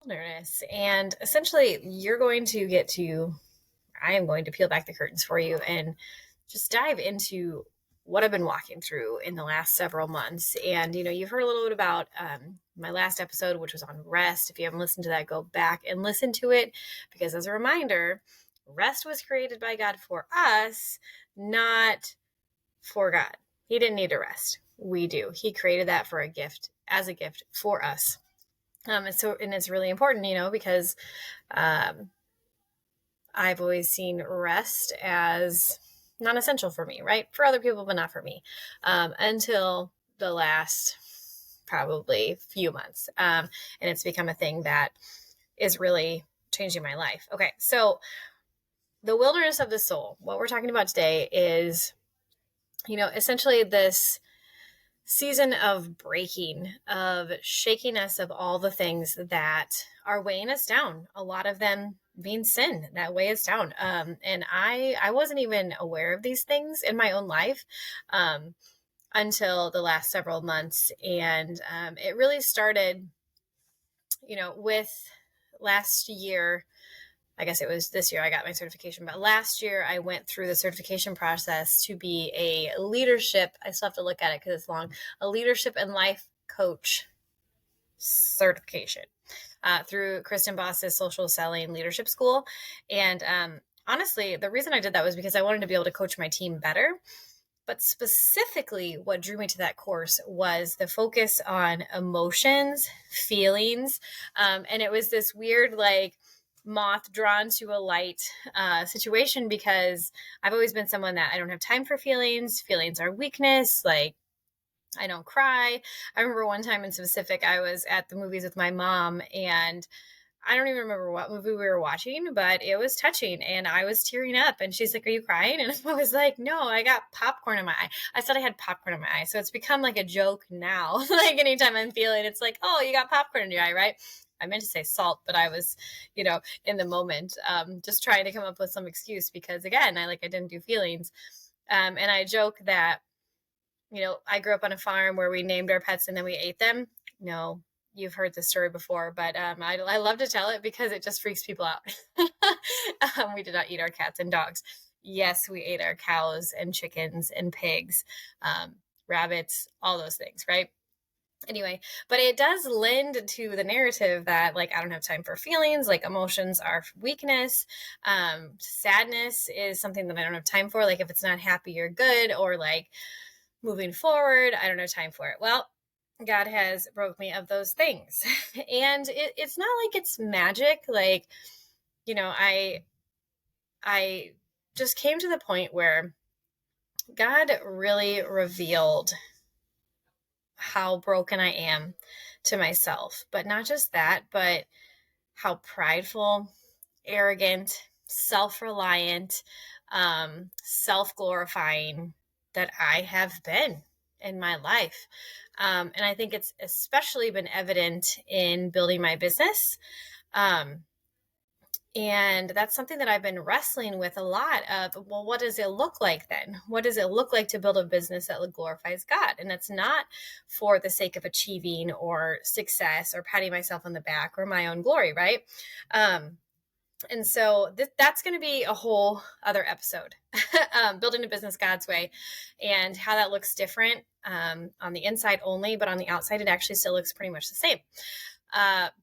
wilderness. And essentially, I am going to peel back the curtains for you and just dive into what I've been walking through in the last several months. And, you've heard a little bit about my last episode, which was on rest. If you haven't listened to that, go back and listen to it, because as a reminder, rest was created by God for us, not for God. He didn't need to rest. We do. He created that for a gift, as a gift for us. And it's really important, because um, I've always seen rest as non-essential for me, right? For other people, but not for me, until the last probably few months. And it's become a thing that is really changing my life. Okay, so the wilderness of the soul, what we're talking about today is, essentially this season of breaking, of shaking us of all the things that are weighing us down. A lot of them being sin that weigh us down. And I wasn't even aware of these things in my own life until the last several months. And it really started, with last year. I guess it was this year I got my certification, but last year I went through the certification process to be a leadership. I still have to look at it because it's long. A leadership and life coach certification through Kristen Boss's Social Selling Leadership School. And honestly, the reason I did that was because I wanted to be able to coach my team better. But specifically, what drew me to that course was the focus on emotions, feelings. And it was this weird, moth drawn to a light situation, because I've always been someone that I don't have time for feelings. Feelings are weakness. I don't cry. I remember one time in specific, I was at the movies with my mom, and I don't even remember what movie we were watching, but it was touching and I was tearing up, and she's like, "Are you crying?" And I was like, "No, I got popcorn in my eye." I said I had popcorn in my eye. So it's become like a joke now. Anytime I'm feeling, it's like, "Oh, you got popcorn in your eye, right?" I meant to say salt, but I was, in the moment, just trying to come up with some excuse, because again, I didn't do feelings. And I joke that, I grew up on a farm where we named our pets and then we ate them. No, you've heard this story before, but I love to tell it because it just freaks people out. We did not eat our cats and dogs. Yes, we ate our cows and chickens and pigs, rabbits, all those things, right? Anyway, but it does lend to the narrative that I don't have time for feelings, emotions are weakness. Sadness is something that I don't have time for. If it's not happy or good, or moving forward, I don't have time for it. Well, God has broke me of those things. And it's not like it's magic. I just came to the point where God really revealed how broken I am to myself. But not just that, but how prideful, arrogant, self-reliant, self-glorifying that I have been in my life. And I think it's especially been evident in building my business. And that's something that I've been wrestling with a lot of, well, what does it look like then? What does it look like to build a business that glorifies God? And it's not for the sake of achieving or success or patting myself on the back or my own glory, right? And so that's going to be a whole other episode, building a business God's way, and how that looks different on the inside only, but on the outside, it actually still looks pretty much the same.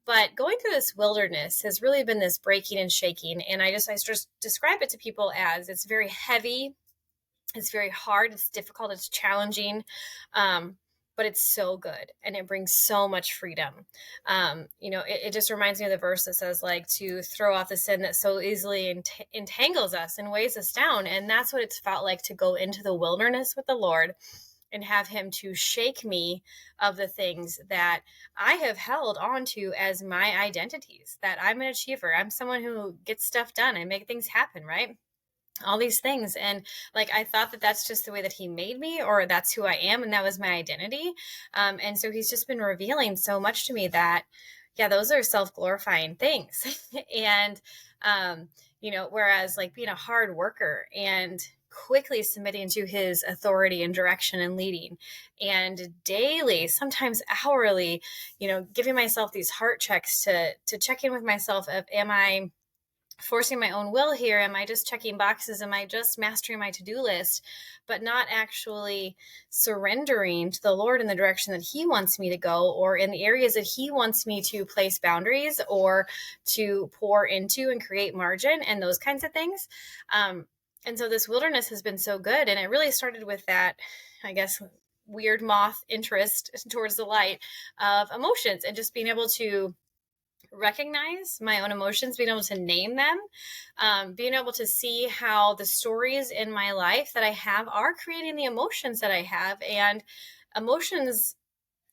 But going through this wilderness has really been this breaking and shaking. And I just describe it to people as it's very heavy. It's very hard. It's difficult. It's challenging. But it's so good. And it brings so much freedom. It just reminds me of the verse that says to throw off the sin that so easily entangles us and weighs us down. And that's what it's felt like to go into the wilderness with the Lord and have him to shake me of the things that I have held on to as my identities, that I'm an achiever. I'm someone who gets stuff done. I make things happen, right? All these things. And I thought that that's just the way that he made me, or that's who I am. And that was my identity. And so he's just been revealing so much to me that, yeah, those are self-glorifying things. And, whereas being a hard worker and quickly submitting to his authority and direction and leading, and daily, sometimes hourly, giving myself these heart checks to check in with myself of, am I forcing my own will here? Am I just checking boxes? Am I just mastering my to-do list, but not actually surrendering to the Lord in the direction that he wants me to go, or in the areas that he wants me to place boundaries or to pour into and create margin and those kinds of things. And so this wilderness has been so good. And it really started with that, I guess, weird moth interest towards the light of emotions, and just being able to recognize my own emotions, being able to name them, being able to see how the stories in my life that I have are creating the emotions that I have. And emotions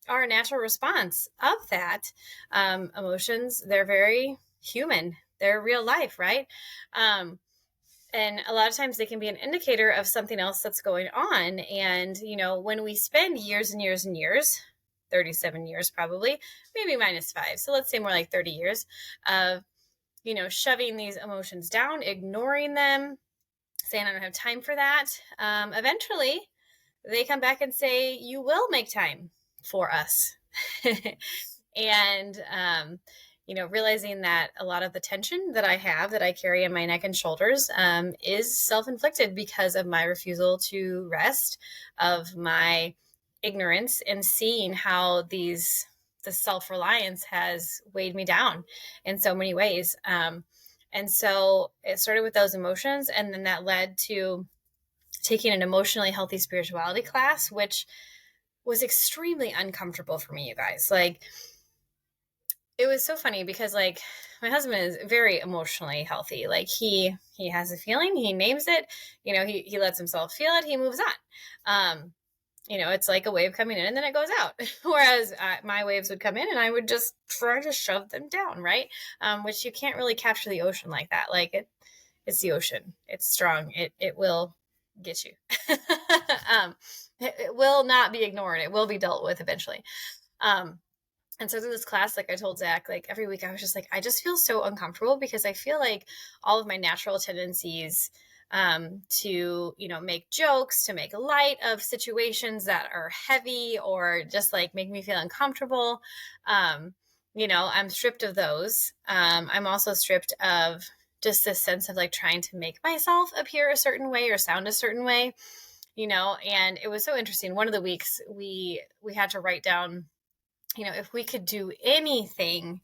are a natural response of that. Emotions, they're very human. They're real life, right? And a lot of times they can be an indicator of something else that's going on. And, when we spend years and years and years, 37 years probably, maybe -5. So let's say more like 30 years of, shoving these emotions down, ignoring them, saying I don't have time for that. Eventually they come back and say, you will make time for us. And, realizing that a lot of the tension that I have, that I carry in my neck and shoulders, is self-inflicted because of my refusal to rest, of my ignorance, and seeing how the self-reliance has weighed me down in so many ways. And so it started with those emotions, and then that led to taking an emotionally healthy spirituality class, which was extremely uncomfortable for me, you guys. Like, it was so funny because, like, my husband is very emotionally healthy. Like, he has a feeling, he names it, he lets himself feel it, he moves on. It's like a wave coming in and then it goes out. Whereas my waves would come in and I would just try to shove them down, right? Which you can't really capture the ocean like that. Like, it's the ocean. It's strong. It will get you. It will not be ignored. It will be dealt with eventually. And so through this class, like I told Zach, like every week I was just like, I just feel so uncomfortable because I feel like all of my natural tendencies to, make jokes, to make light of situations that are heavy or just like make me feel uncomfortable. I'm stripped of those. I'm also stripped of just this sense of like trying to make myself appear a certain way or sound a certain way, and it was so interesting. One of the weeks we had to write down, if we could do anything,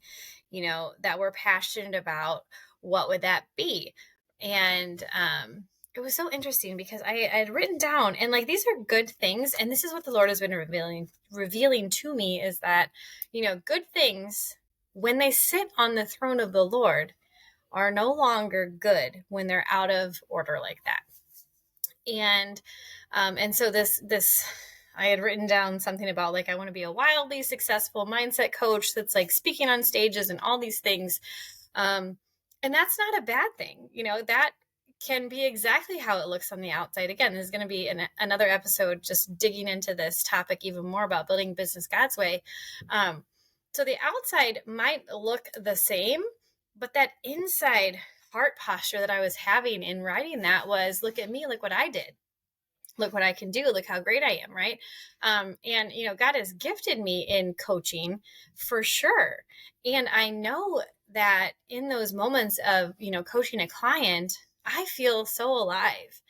that we're passionate about, what would that be? And it was so interesting because I had written down, and like, these are good things. And this is what the Lord has been revealing to me, is that, good things, when they sit on the throne of the Lord, are no longer good when they're out of order like that. And so this I had written down something about like, I want to be a wildly successful mindset coach that's like speaking on stages and all these things. And that's not a bad thing. That can be exactly how it looks on the outside. Again, there's going to be another episode just digging into this topic even more about building business God's way. So the outside might look the same, but that inside heart posture that I was having in writing that was, look at me, look what I did. Look what I can do. Look how great I am. Right. And, God has gifted me in coaching for sure. And I know that in those moments of, coaching a client, I feel so alive,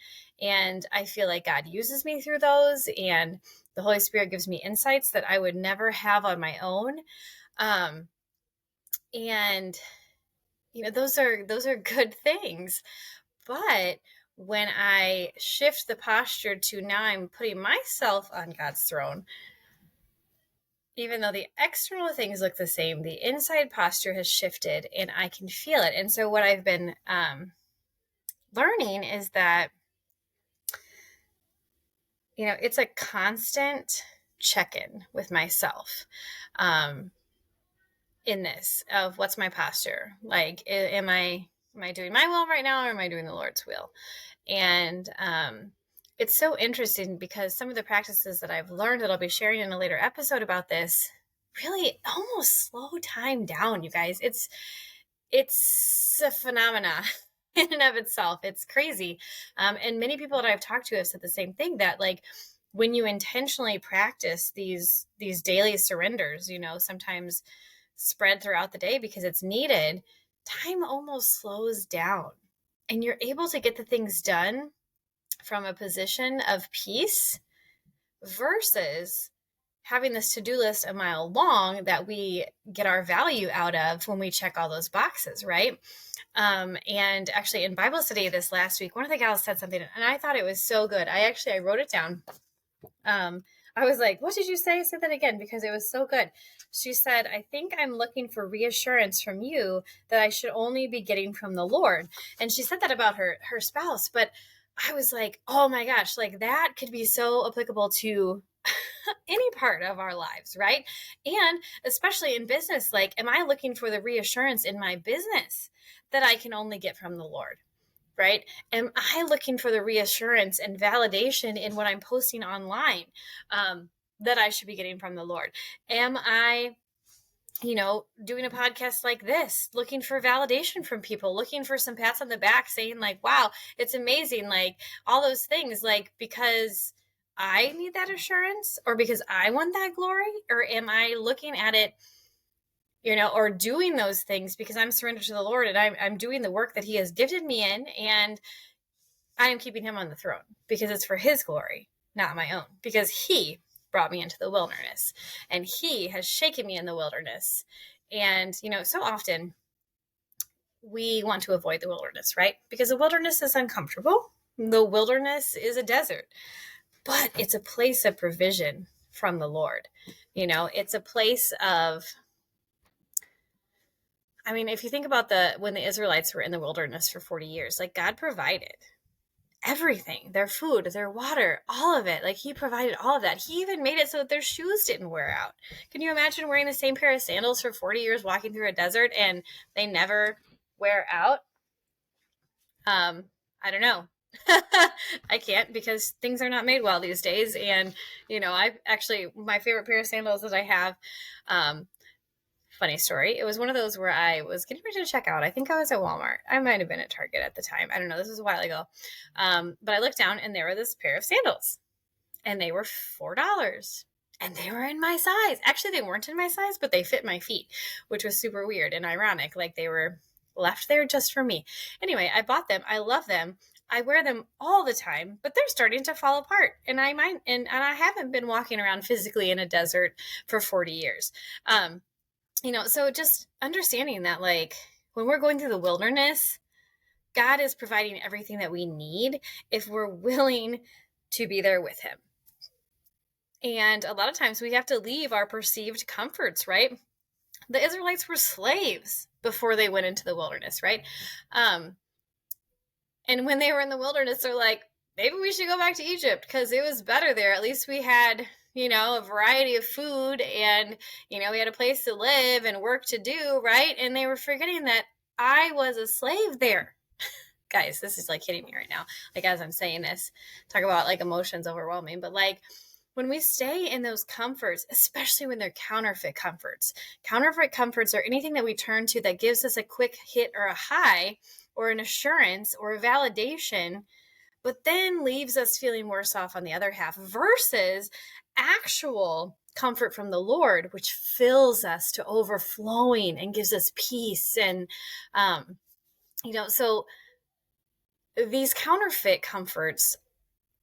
and I feel like God uses me through those, and the Holy Spirit gives me insights that I would never have on my own. And, those are good things. But when I shift the posture to now I'm putting myself on God's throne, even though the external things look the same, the inside posture has shifted and I can feel it. And so what I've been learning is that, it's a constant check-in with myself in this, of what's my posture. Like, am I doing my will right now, or am I doing the Lord's will? And it's so interesting because some of the practices that I've learned that I'll be sharing in a later episode about this really almost slow time down, you guys. It's a phenomena in and of itself. It's crazy. And many people that I've talked to have said the same thing, that like when you intentionally practice these daily surrenders, sometimes spread throughout the day because it's needed, time almost slows down and you're able to get the things done from a position of peace versus having this to-do list a mile long that we get our value out of when we check all those boxes, right? And actually in Bible study this last week, one of the gals said something and I thought it was so good. I wrote it down. I was like, what did you say? Say that again, because it was so good. She said, I think I'm looking for reassurance from you that I should only be getting from the Lord. And she said that about her spouse. But I was like, oh my gosh, like that could be so applicable to any part of our lives, right? And especially in business, like, am I looking for the reassurance in my business that I can only get from the Lord? Right? Am I looking for the reassurance and validation in what I'm posting online that I should be getting from the Lord? Am I, doing a podcast like this, looking for validation from people, looking for some pats on the back saying like, wow, it's amazing. Like all those things, like, because I need that assurance or because I want that glory? Or am I looking at it, or doing those things because I'm surrendered to the Lord and I'm doing the work that he has gifted me in, and I am keeping him on the throne because it's for his glory, not my own, because he brought me into the wilderness and he has shaken me in the wilderness. And, so often we want to avoid the wilderness, right? Because the wilderness is uncomfortable. The wilderness is a desert, but it's a place of provision from the Lord. It's a place of, if you think about when the Israelites were in the wilderness for 40 years, like God provided everything, their food, their water, all of it. Like he provided all of that. He even made it so that their shoes didn't wear out. Can you imagine wearing the same pair of sandals for 40 years, walking through a desert and they never wear out? I don't know. I can't, because things are not made well these days. And, my favorite pair of sandals that I have, funny story. It was one of those where I was getting ready to check out. I think I was at Walmart. I might have been at Target at the time. I don't know. This was a while ago. But I looked down and there were this pair of sandals and they were $4 and they were in my size. Actually, they weren't in my size, but they fit my feet, which was super weird and ironic. Like they were left there just for me. Anyway, I bought them. I love them. I wear them all the time, but they're starting to fall apart. And I haven't been walking around physically in a desert for 40 years. So just understanding that, like, when we're going through the wilderness, God is providing everything that we need if we're willing to be there with him. And a lot of times we have to leave our perceived comforts, right? The Israelites were slaves before they went into the wilderness, right? And when they were in the wilderness, they're like, maybe we should go back to Egypt because it was better there. At least we had a variety of food and, we had a place to live and work to do, right? And they were forgetting that I was a slave there. Guys, this is like hitting me right now. Like, as I'm saying this, talk about like emotions overwhelming, but like when we stay in those comforts, especially when they're counterfeit comforts are anything that we turn to that gives us a quick hit or a high or an assurance or a validation, but then leaves us feeling worse off on the other half, versus actual comfort from the Lord, which fills us to overflowing and gives us peace. And, so these counterfeit comforts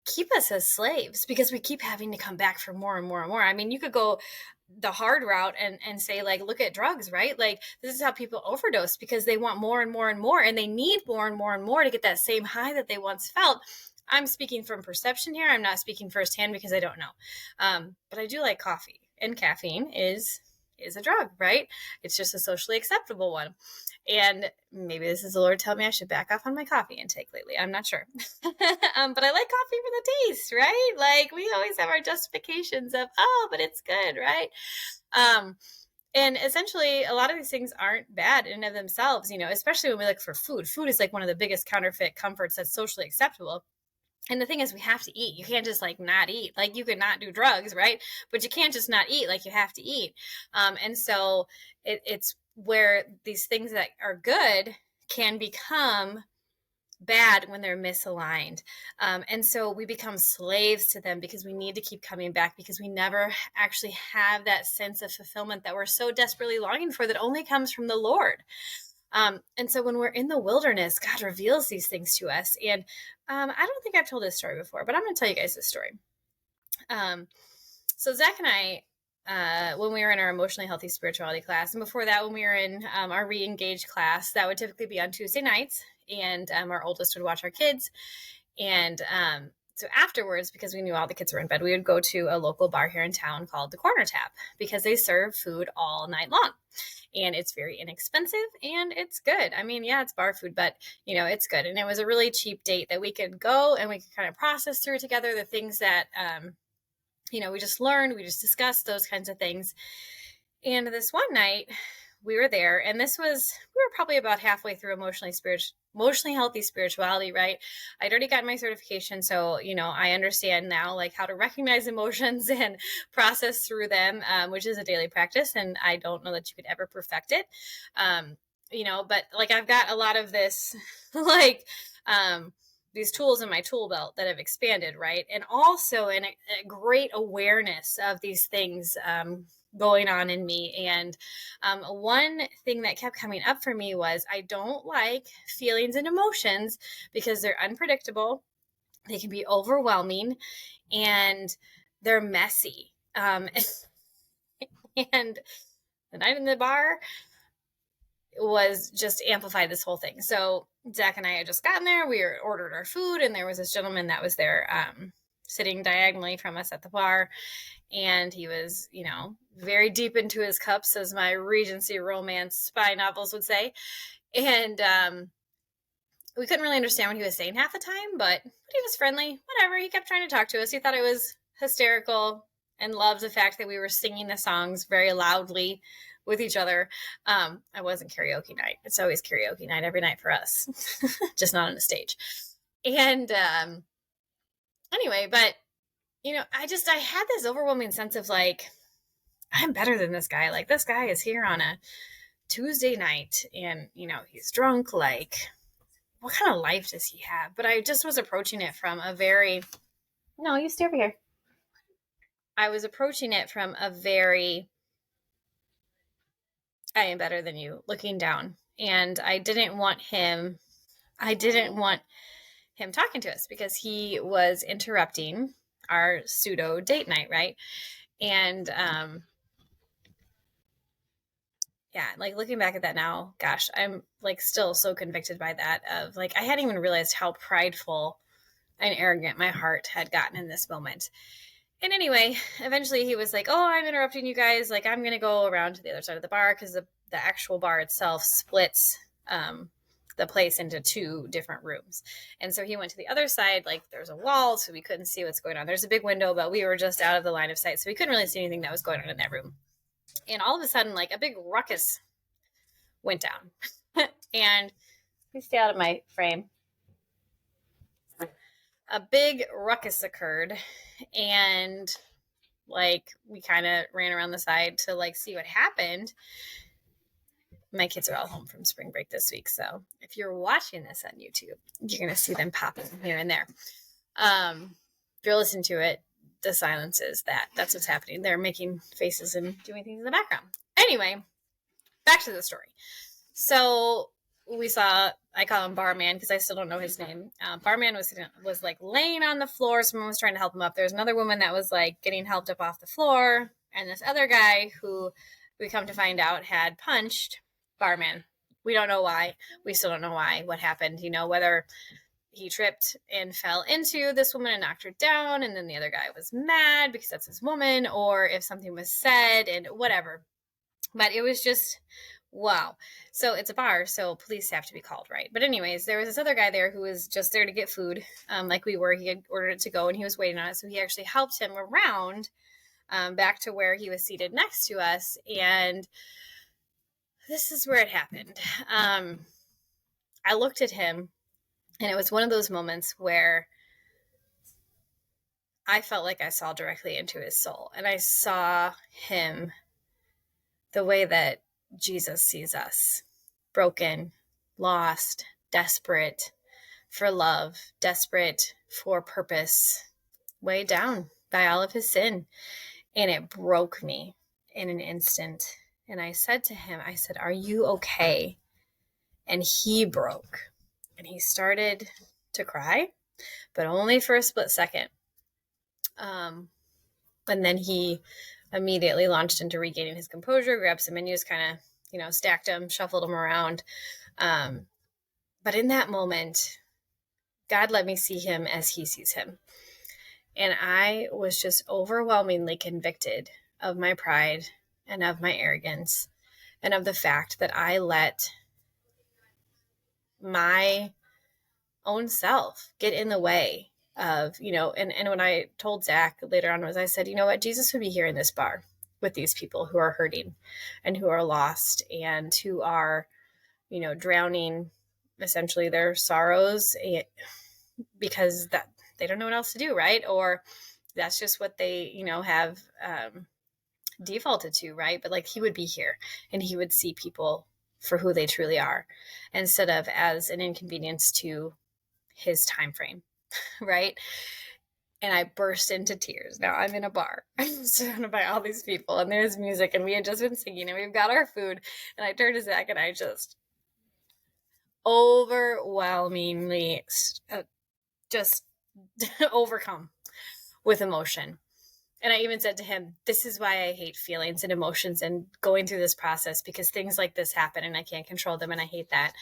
keep us as slaves because we keep having to come back for more and more and more. You could go the hard route and say, like, look at drugs, right? Like, this is how people overdose because they want more and more and more, and they need more and more and more to get that same high that they once felt. I'm speaking from perception here. I'm not speaking firsthand because I don't know. But I do like coffee, and caffeine is a drug, right? It's just a socially acceptable one. And maybe this is the Lord telling me I should back off on my coffee intake lately. I'm not sure. But I like coffee for the taste, right? Like, we always have our justifications of, oh, but it's good, right? And essentially, a lot of these things aren't bad in and of themselves, especially when we look for food. Food is like one of the biggest counterfeit comforts that's socially acceptable. And the thing is, we have to eat. You can't just like not eat. Like, you could not do drugs, right? But you can't just not eat. Like, you have to eat. And so it's where these things that are good can become bad when they're misaligned. And so we become slaves to them because we need to keep coming back, because we never actually have that sense of fulfillment that we're so desperately longing for, that only comes from the Lord. And so when we're in the wilderness, God reveals these things to us. And I don't think I've told this story before, but I'm going to tell you guys this story. So Zach and I, when we were in our emotionally healthy spirituality class, and before that, when we were in our re-engage class, that would typically be on Tuesday nights, and our oldest would watch our kids. And so afterwards, because we knew all the kids were in bed, we would go to a local bar here in town called the Corner Tap, because they serve food all night long. And it's very inexpensive and it's good. I mean, yeah, it's bar food, but it's good. And it was a really cheap date that we could go and we could kind of process through together the things that, we just learned, we just discussed those kinds of things. And this one night we were there, and we were probably about halfway through emotionally healthy spirituality, right? I'd already gotten my certification. So, I understand now, like, how to recognize emotions and process through them, which is a daily practice. And I don't know that you could ever perfect it. But like, I've got a lot of this, like, these tools in my tool belt that have expanded, right? And also a great awareness of these things, going on in me. And one thing that kept coming up for me was, I don't like feelings and emotions because they're unpredictable. They can be overwhelming and they're messy. And the night in the bar was just amplified this whole thing. So Zach and I had just gotten there. We ordered our food, and there was this gentleman that was there, sitting diagonally from us at the bar. And he was, very deep into his cups, as my Regency romance spy novels would say. And we couldn't really understand what he was saying half the time, but he was friendly. Whatever. He kept trying to talk to us. He thought it was hysterical and loved the fact that we were singing the songs very loudly with each other. It wasn't karaoke night. It's always karaoke night every night for us, just not on the stage. And anyway, but I had this overwhelming sense of, like, I'm better than this guy. Like, this guy is here on a Tuesday night and, he's drunk. Like, what kind of life does he have? But I just was approaching it from no, you stay over here. I was approaching it from a very, I am better than you, looking down. And I didn't want him talking to us, because he was interrupting our pseudo date night, right? And yeah, like, looking back at that now, gosh, I'm like still so convicted by that, of like, I hadn't even realized how prideful and arrogant my heart had gotten in this moment. And anyway, eventually he was like, oh, I'm interrupting you guys. Like, I'm going to go around to the other side of the bar, because the actual bar itself splits the place into two different rooms. And so he went to the other side. Like, there's a wall, so we couldn't see what's going on. There's a big window, but we were just out of the line of sight, so we couldn't really see anything that was going on in that room. And all of a sudden, like, a big ruckus went down. And please stay out of my frame. A big ruckus occurred, and like, we kind of ran around the side to like see what happened. My kids are all home from spring break this week, so if you're watching this on YouTube, you're going to see them popping here and there. If you're listening to it, the silence is that's what's happening. They're making faces and doing things in the background. Anyway, back to the story. So we saw, I call him Barman because I still don't know his name. Barman was like laying on the floor. Someone was trying to help him up. There's another woman that was like getting helped up off the floor. And this other guy, who we come to find out had punched Barman. We don't know why. We still don't know why, what happened, whether he tripped and fell into this woman and knocked her down, and then the other guy was mad because that's his woman, or if something was said and whatever. But it was just, wow. So it's a bar, so police have to be called, right? But anyways, there was this other guy there who was just there to get food, like we were. He had ordered it to go, and he was waiting on it. So he actually helped him around back to where he was seated next to us. And this is where it happened. I looked at him, and it was one of those moments where I felt like I saw directly into his soul. And I saw him the way that Jesus sees us: broken, lost, desperate, for love, desperate for purpose, weighed down by all of his sin. And it broke me in an instant. And I said to him, I said, "Are you okay?" And he broke and he started to cry, but only for a split second. And then he immediately launched into regaining his composure, grabbed some menus, kind of, stacked them, shuffled them around. But in that moment, God let me see him as he sees him. And I was just overwhelmingly convicted of my pride and of my arrogance and of the fact that I let my own self get in the way of, and when I told Zach later on was I said, you know what, Jesus would be here in this bar with these people who are hurting and who are lost and who are, drowning essentially their sorrows because that they don't know what else to do, right? Or that's just what they, have defaulted to, right? But like he would be here and he would see people for who they truly are instead of as an inconvenience to his time frame, right? And I burst into tears. Now I'm in a bar. I'm surrounded by all these people and there's music and we had just been singing and we've got our food. And I turned to Zach and I just overwhelmingly just overcome with emotion. And I even said to him, this is why I hate feelings and emotions and going through this process, because things like this happen and I can't control them and I hate that.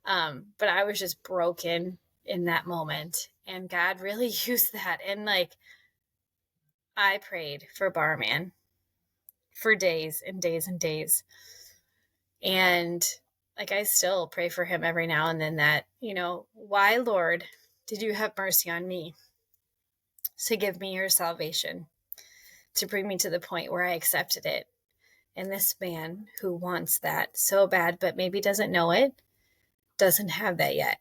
But I was just broken in that moment. And God really used that. And like, I prayed for Barman for days and days and days. And like, I still pray for him every now and then that, why, Lord, did you have mercy on me to give me your salvation, to bring me to the point where I accepted it? And this man who wants that so bad, but maybe doesn't know it, doesn't have that yet.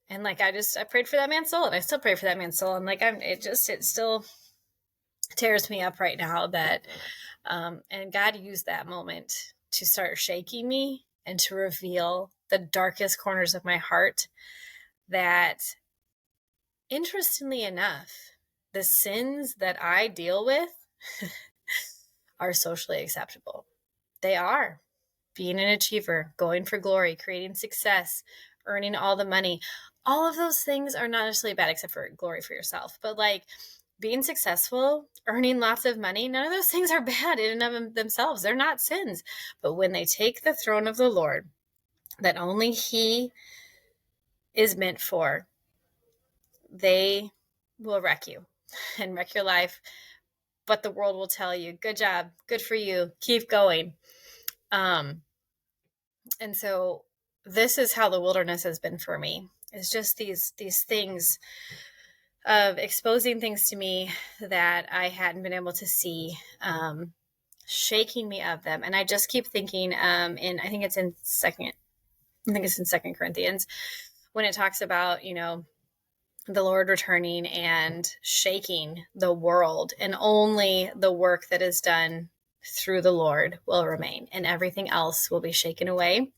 And like, I prayed for that man's soul and I still pray for that man's soul. And like, it still tears me up right now that, and God used that moment to start shaking me and to reveal the darkest corners of my heart that, interestingly enough, the sins that I deal with are socially acceptable. They are. Being an achiever, going for glory, creating success, earning all the money. All of those things are not necessarily bad except for glory for yourself. But like being successful, earning lots of money, none of those things are bad in and of themselves. They're not sins. But when they take the throne of the Lord that only he is meant for, they will wreck you and wreck your life. But the world will tell you, good job, good for you, keep going. And so this is how the wilderness has been for me. It's just these things of exposing things to me that I hadn't been able to see, shaking me of them. And I just keep thinking, I think it's in Second Corinthians, when it talks about, the Lord returning and shaking the world, and only the work that is done through the Lord will remain and everything else will be shaken away.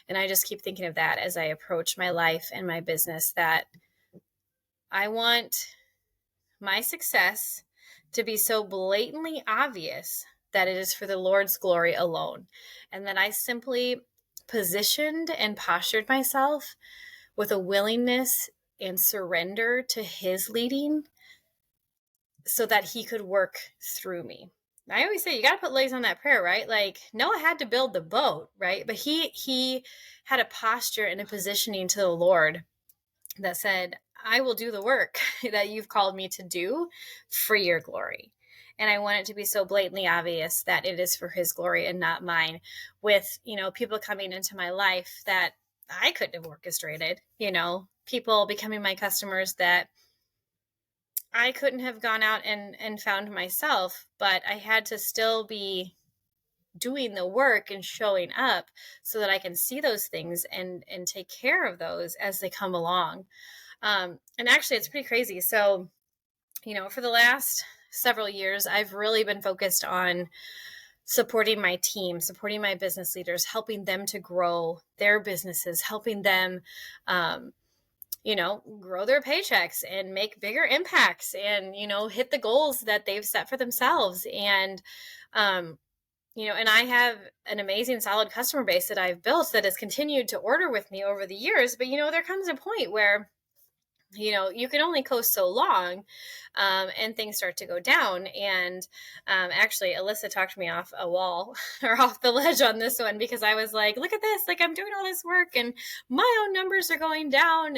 And I just keep thinking of that as I approach my life and my business, that I want my success to be so blatantly obvious that it is for the Lord's glory alone. And that I simply positioned and postured myself with a willingness and surrender to his leading so that he could work through me. I always say you got to put legs on that prayer, right? Like Noah had to build the boat, right? But he had a posture and a positioning to the Lord that said, I will do the work that you've called me to do for your glory. And I want it to be so blatantly obvious that it is for his glory and not mine, with, people coming into my life that I couldn't have orchestrated, people becoming my customers that I couldn't have gone out and found myself, but I had to still be doing the work and showing up so that I can see those things and take care of those as they come along. And actually, it's pretty crazy. So, for the last several years, I've really been focused on supporting my team, supporting my business leaders, helping them to grow their businesses, helping them, grow their paychecks and make bigger impacts and, hit the goals that they've set for themselves. Um, and I have an amazing, solid customer base that I've built that has continued to order with me over the years. But, there comes a point where, you can only coast so long, and things start to go down. And actually, Alyssa talked me off a wall or off the ledge on this one, because I was like, look at this, like I'm doing all this work and my own numbers are going down.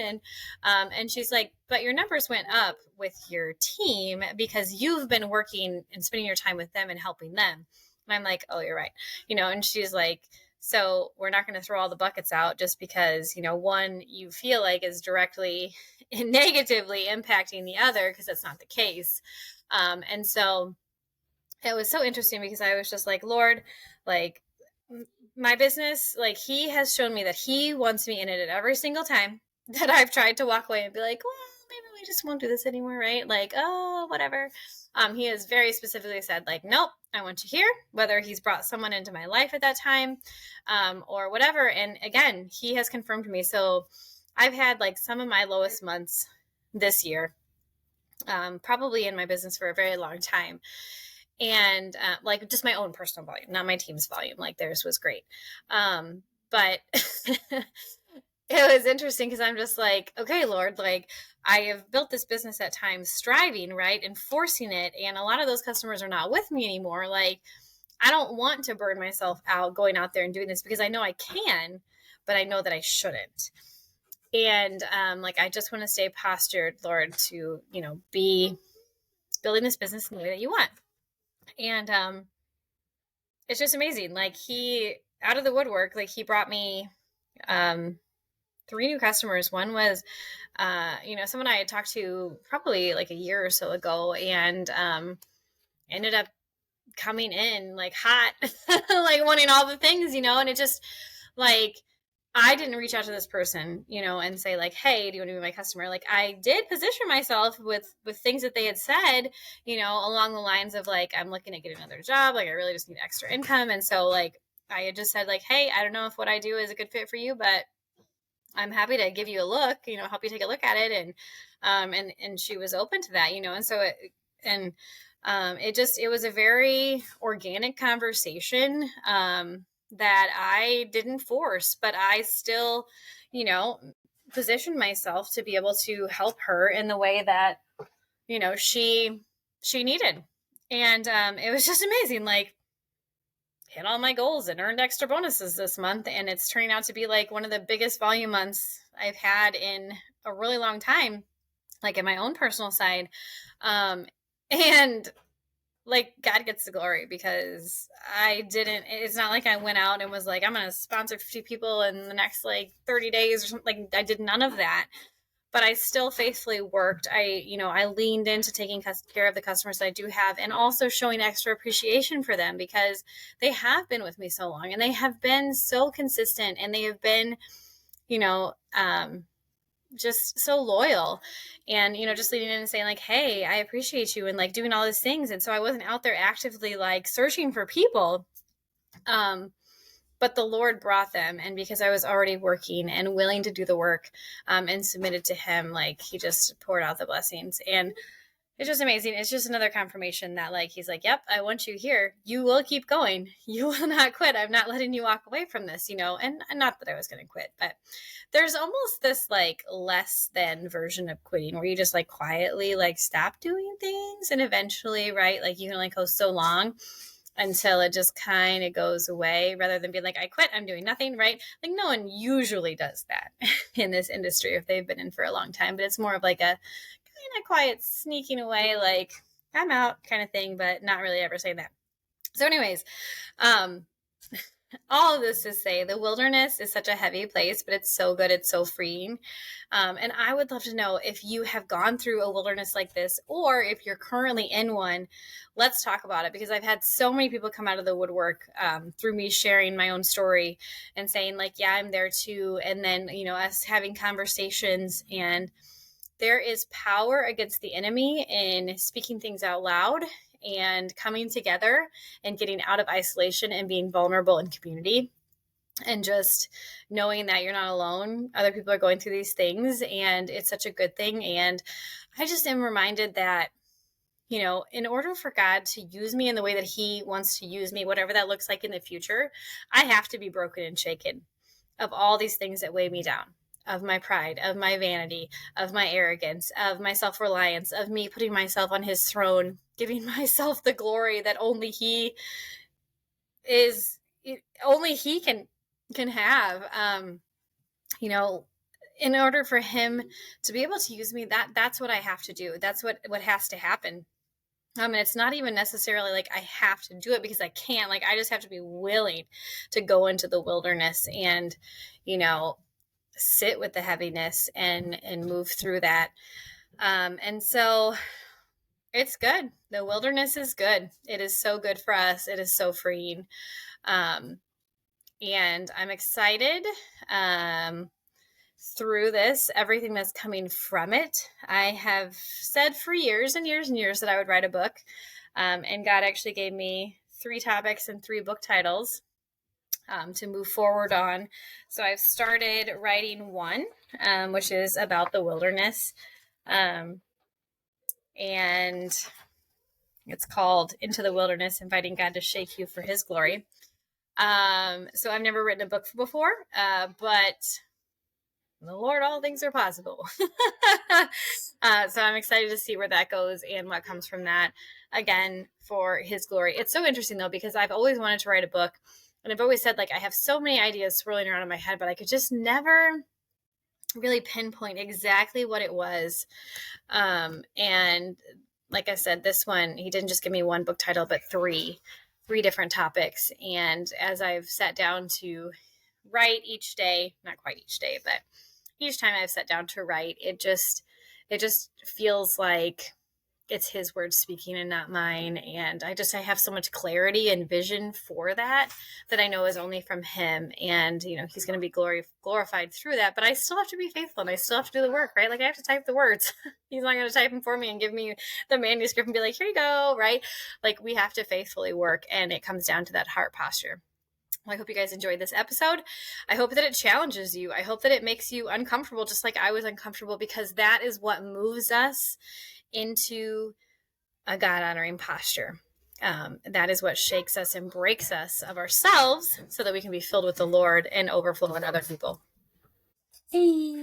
And she's like, but your numbers went up with your team because you've been working and spending your time with them and helping them. And I'm like, oh, you're right. And she's like, so we're not going to throw all the buckets out just because, one you feel like is directly and negatively impacting the other, because that's not the case. And so it was so interesting, because I was just like, Lord, like my business, like he has shown me that he wants me in it at every single time that I've tried to walk away and be like, well, maybe we just won't do this anymore, right? Like, oh, whatever. He has very specifically said, like, nope, I want you here, whether he's brought someone into my life at that time, or whatever. And again, he has confirmed to me. So I've had like some of my lowest months this year, probably in my business for a very long time. And like just my own personal volume, not my team's volume. Like theirs was great. But it was interesting because I'm just like, okay, Lord, like I have built this business at times striving, right, and forcing it. And a lot of those customers are not with me anymore. Like I don't want to burn myself out going out there and doing this, because I know I can, but I know that I shouldn't. And like I just want to stay postured, Lord, to, be building this business in the way that you want. And it's just amazing. Like he, out of the woodwork, like he brought me 3 new customers. One was, someone I had talked to probably like a year or so ago, and ended up coming in like hot, like wanting all the things, and it just like, I didn't reach out to this person, and say like, hey, do you want to be my customer? Like I did position myself with things that they had said, along the lines of like, I'm looking at getting another job. Like I really just need extra income. And so like, I had just said like, hey, I don't know if what I do is a good fit for you, but I'm happy to give you a look, help you take a look at it. And she was open to that, and so it was a very organic conversation, that I didn't force, but I still, positioned myself to be able to help her in the way that, she needed. And it was just amazing. Like hit all my goals and earned extra bonuses this month. And it's turning out to be like one of the biggest volume months I've had in a really long time, like in my own personal side. And like God gets the glory, because it's not like I went out and was like, I'm going to sponsor 50 people in the next like 30 days or something. Like I did none of that, but I still faithfully worked. I leaned into taking care of the customers that I do have, and also showing extra appreciation for them, because they have been with me so long and they have been so consistent, and they have been, just so loyal, and just leading in and saying like, hey, I appreciate you, and like doing all these things. And so I wasn't out there actively like searching for people, but the Lord brought them, and because I was already working and willing to do the work, and submitted to him, like he just poured out the blessings. And it's just amazing. It's just another confirmation that like, he's like, yep, I want you here. You will keep going. You will not quit. I'm not letting you walk away from this, and not that I was going to quit, but there's almost this like less than version of quitting where you just like quietly like stop doing things. And eventually, right, like you can only go so long until it just kind of goes away, rather than being like, I quit, I'm doing nothing, right? Like no one usually does that in this industry if they've been in for a long time, but it's more of like a kind of quiet sneaking away, like I'm out kind of thing, but not really ever saying that. So anyways, all of this to say the wilderness is such a heavy place, but it's so good. It's so freeing. And I would love to know if you have gone through a wilderness like this, or if you're currently in one. Let's talk about it, because I've had so many people come out of the woodwork through me sharing my own story and saying like, yeah, I'm there too. And then, us having conversations, and there is power against the enemy in speaking things out loud and coming together and getting out of isolation and being vulnerable in community. and just knowing that you're not alone. Other people are going through these things, and it's such a good thing. And I just am reminded that, in order for God to use me in the way that He wants to use me, whatever that looks like in the future, I have to be broken and shaken of all these things that weigh me down, of my pride, of my vanity, of my arrogance, of my self reliance, of me putting myself on His throne, giving myself the glory that is only He can have. In order for Him to be able to use me, that's what I have to do. That's what has to happen. And it's not even necessarily like I have to do it because I can't. Like, I just have to be willing to go into the wilderness and, sit with the heaviness and move through that. And so it's good. The wilderness is good. It is so good for us. It is so freeing. And I'm excited through this, everything that's coming from it. I have said for years and years and years that I would write a book. And God actually gave me 3 topics and 3 book titles to move forward on. So I've started writing one, which is about the wilderness. And it's called Into the Wilderness, Inviting God to Shake You for His Glory. So I've never written a book before, but the Lord, all things are possible. So I'm excited to see where that goes and what comes from that, again, for His glory. It's so interesting, though, because I've always wanted to write a book. And I've always said, like, I have so many ideas swirling around in my head, but I could just never really pinpoint exactly what it was. And like I said, this one, He didn't just give me one book title, but three different topics. And as I've sat down to write each day, not quite each day, but each time I've sat down to write, it just feels like it's His word speaking and not mine. And I have so much clarity and vision for that I know is only from Him. And, He's going to be glorified through that, but I still have to be faithful and I still have to do the work, right? Like, I have to type the words. He's not going to type them for me and give me the manuscript and be like, here you go, right? Like, we have to faithfully work, and it comes down to that heart posture. I hope you guys enjoyed this episode. I hope that it challenges you. I hope that it makes you uncomfortable, just like I was uncomfortable, because that is what moves us into a God-honoring posture. That is what shakes us and breaks us of ourselves so that we can be filled with the Lord and overflow in other people. Hey.